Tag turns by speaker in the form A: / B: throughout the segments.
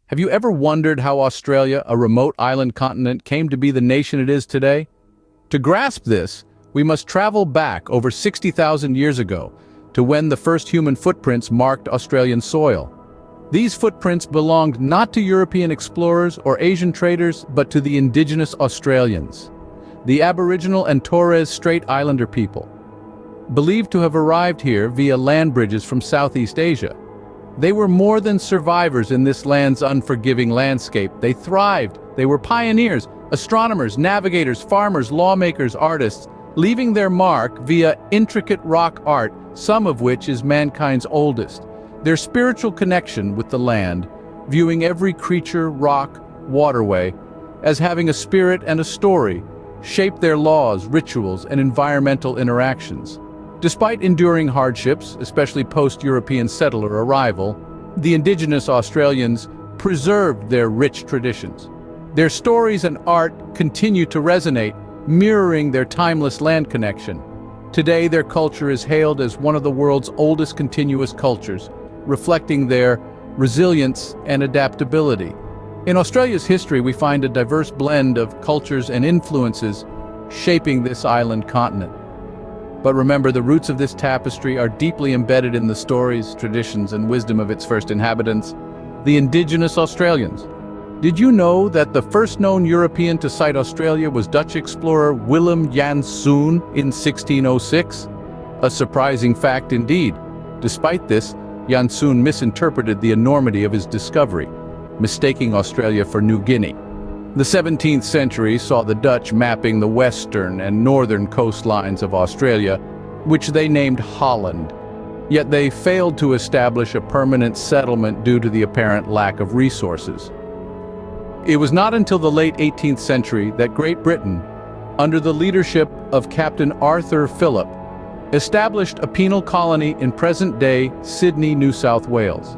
A: Have you ever wondered how Australia, a remote island continent, came to be the nation it is today? To grasp this, we must travel back over 60,000 years ago to when the first human footprints marked Australian soil. These footprints belonged not to European explorers or Asian traders, but to the indigenous Australians, the Aboriginal and Torres Strait Islander people, believed to have arrived here via land bridges from Southeast Asia. They were more than survivors in this land's unforgiving landscape. They thrived. They were pioneers, astronomers, navigators, farmers, lawmakers, artists, leaving their mark via intricate rock art, some of which is mankind's oldest. Their spiritual connection with the land, viewing every creature, rock, waterway, as having a spirit and a story, shaped their laws, rituals, and environmental interactions. Despite enduring hardships, especially post-European settler arrival, the indigenous Australians preserved their rich traditions. Their stories and art continue to resonate, mirroring their timeless land connection. Today, their culture is hailed as one of the world's oldest continuous cultures, reflecting their resilience and adaptability. In Australia's history, we find a diverse blend of cultures and influences shaping this island continent. But remember, the roots of this tapestry are deeply embedded in the stories, traditions, and wisdom of its first inhabitants, the indigenous Australians. Did you know that the first known European to sight Australia was Dutch explorer Willem Janszoon in 1606? A surprising fact indeed. Despite this, Janszoon misinterpreted the enormity of his discovery, mistaking Australia for New Guinea. The 17th century saw the Dutch mapping the western and northern coastlines of Australia, which they named Holland. Yet they failed to establish a permanent settlement due to the apparent lack of resources. It was not until the late 18th century that Great Britain, under the leadership of Captain Arthur Phillip, established a penal colony in present-day Sydney, New South Wales.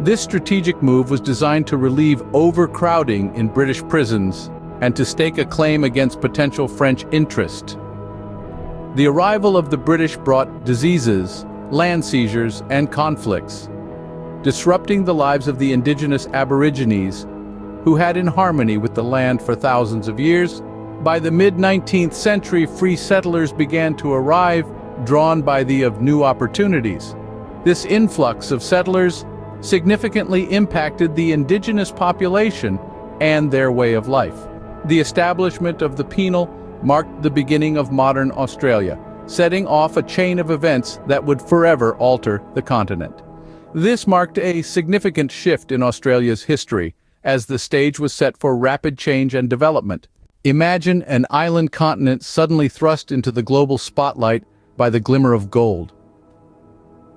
A: This strategic move was designed to relieve overcrowding in British prisons and to stake a claim against potential French interest. The arrival of the British brought diseases, land seizures, and conflicts, disrupting the lives of the indigenous Aborigines, who had in harmony with the land for thousands of years. By the mid-19th century, free settlers began to arrive, drawn by the new opportunities. This influx of settlers significantly impacted the indigenous population and their way of life. The establishment of the penal marked the beginning of modern Australia, setting off a chain of events that would forever alter the continent. This marked a significant shift in Australia's history, as the stage was set for rapid change and development. Imagine an island continent suddenly thrust into the global spotlight by the glimmer of gold.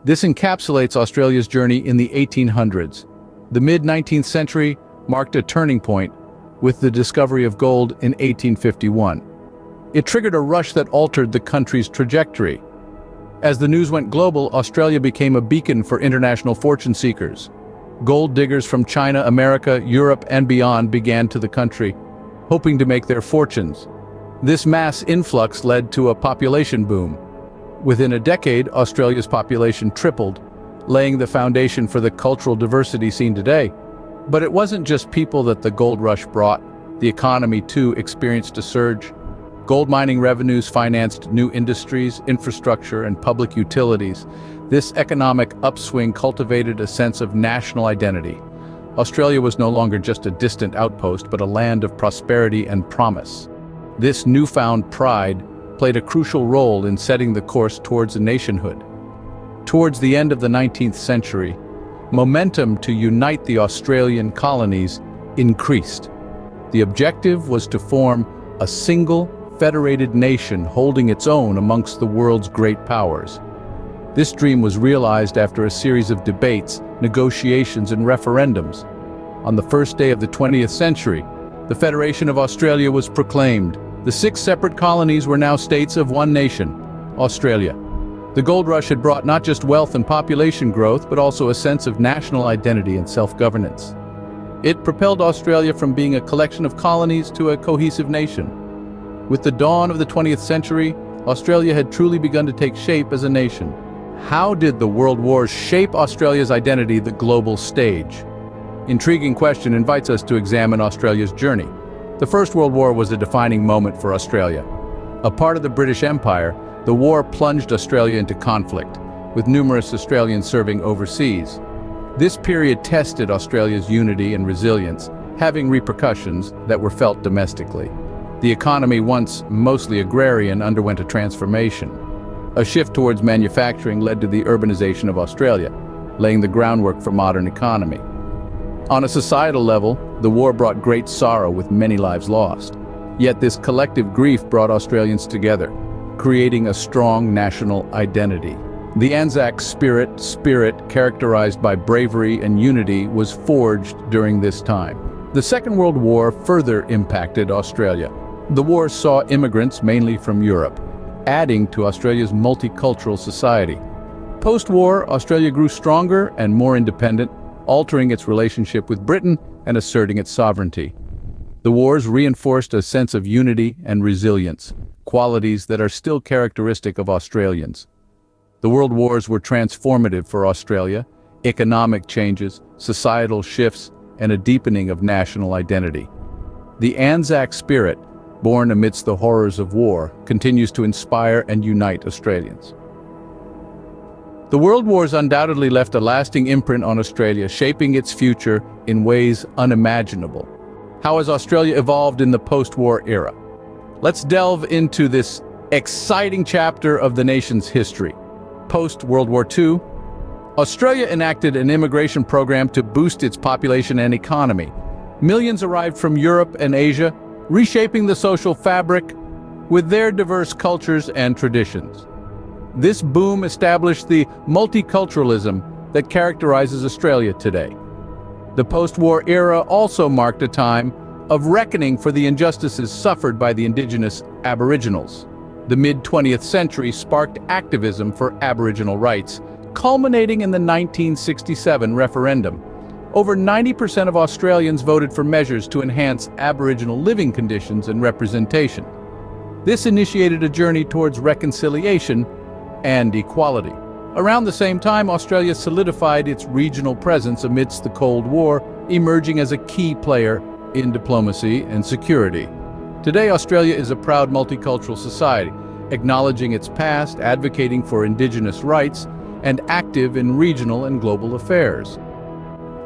A: This encapsulates Australia's journey in the 1800s. The mid-19th century marked a turning point with the discovery of gold in 1851. It triggered a rush that altered the country's trajectory. As the news went global, Australia became a beacon for international fortune seekers. Gold diggers from China, America, Europe, and beyond began to the country, hoping to make their fortunes. This mass influx led to a population boom. Within a decade, Australia's population tripled, laying the foundation for the cultural diversity seen today. But it wasn't just people that the gold rush brought. The economy, too, experienced a surge. Gold mining revenues financed new industries, infrastructure, and public utilities. This economic upswing cultivated a sense of national identity. Australia was no longer just a distant outpost, but a land of prosperity and promise. This newfound pride played a crucial role in setting the course towards a nationhood. Towards the end of the 19th century, momentum to unite the Australian colonies increased. The objective was to form a single, federated nation holding its own amongst the world's great powers. This dream was realized after a series of debates, negotiations, and referendums. On the first day of the 20th century, the Federation of Australia was proclaimed. The 6 separate colonies were now states of one nation, Australia. The gold rush had brought not just wealth and population growth, but also a sense of national identity and self-governance. It propelled Australia from being a collection of colonies to a cohesive nation. With the dawn of the 20th century, Australia had truly begun to take shape as a nation. How did the World Wars shape Australia's identity, the global stage? intriguing question invites us to examine Australia's journey. The First World War was a defining moment for Australia. A part of the British Empire, the war plunged Australia into conflict, with numerous Australians serving overseas. This period tested Australia's unity and resilience, having repercussions that were felt domestically. The economy, once mostly agrarian, underwent a transformation. A shift towards manufacturing led to the urbanization of Australia, laying the groundwork for modern economy. On a societal level, the war brought great sorrow with many lives lost. Yet this collective grief brought Australians together, creating a strong national identity. The Anzac spirit characterized by bravery and unity was forged during this time. The Second World War further impacted Australia. The war saw immigrants, mainly from Europe, adding to Australia's multicultural society. Post-war, Australia grew stronger and more independent, altering its relationship with Britain and asserting its sovereignty. The wars reinforced a sense of unity and resilience, qualities that are still characteristic of Australians. The world wars were transformative for Australia: economic changes, societal shifts, and a deepening of national identity. The Anzac spirit, born amidst the horrors of war, continues to inspire and unite Australians. The World Wars undoubtedly left a lasting imprint on Australia, shaping its future in ways unimaginable. How has Australia evolved in the post-war era? Let's delve into this exciting chapter of the nation's history. Post-World War II, Australia enacted an immigration program to boost its population and economy. Millions arrived from Europe and Asia, reshaping the social fabric with their diverse cultures and traditions. This boom established the multiculturalism that characterizes Australia today. The post-war era also marked a time of reckoning for the injustices suffered by the Indigenous Aboriginals. The mid-20th century sparked activism for Aboriginal rights, culminating in the 1967 referendum. Over 90% of Australians voted for measures to enhance Aboriginal living conditions and representation. This initiated a journey towards reconciliation and equality. Around the same time, Australia solidified its regional presence amidst the Cold War, emerging as a key player in diplomacy and security. Today, Australia is a proud multicultural society, acknowledging its past, advocating for Indigenous rights, and active in regional and global affairs.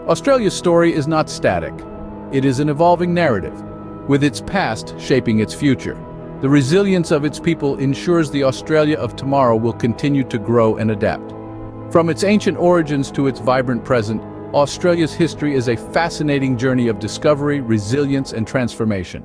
A: Australia's story is not static. It is an evolving narrative, with its past shaping its future. The resilience of its people ensures the Australia of tomorrow will continue to grow and adapt. From its ancient origins to its vibrant present, Australia's history is a fascinating journey of discovery, resilience, and transformation.